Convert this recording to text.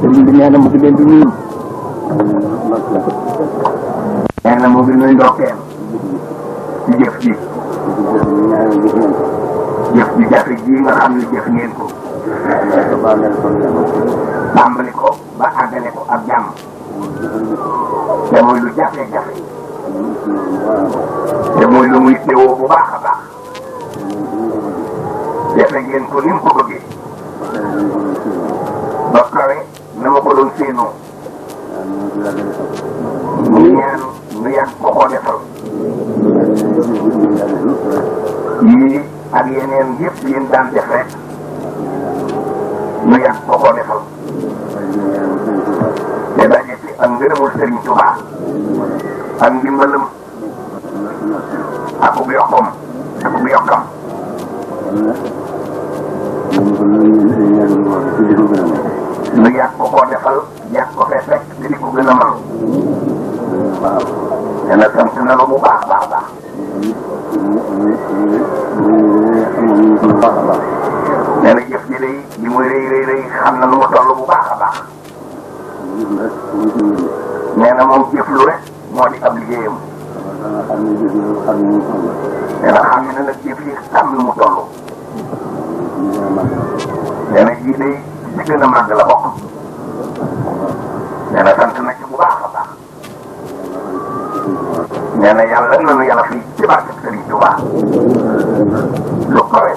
sëriñ bi nee na mu ngi leen di nuyu. nee na mu ngi nuyu ndokkeel ci jëf ji. jëf ji jafe ji nga xam ne jëf ngeen ko. tàmbali ko ba àggale ko ak jàmm. te muy lu jafe-jafe. te muy lu muy teewoo bu baax a baax. jafe ngeen ko ni mu ko bëggee. ba kawe na ma ko doon séenoo. ñu ñaan ñu yàgg ko ko defal. yii ak yeneen yëpp yéen daan def rek. ñu yàgg ko ko defal. te daje ci ak ngërëmul Serigne Touba. ak ndimbalam. ak bu yokkom. ak bu yokkam. ñu yàgg ko ko defal yàgg ko fee fekk te di ko gën a mën. nee na sant na la bu baax baax baax. nee na jëf ji day li muy rëy rëy rëy xam na nu mu toll bu baax a baax. nee na moom jëf lu rek moo di ab liggéeyam. nee na xam ne nag jëf yi xam nu mu toll. nee na ji day ci gën a màgg la bokk. nee na sant na ci bu baax a baax. nee na yàlla nanu yàlla fii ci barke Serigne Touba. lu kawe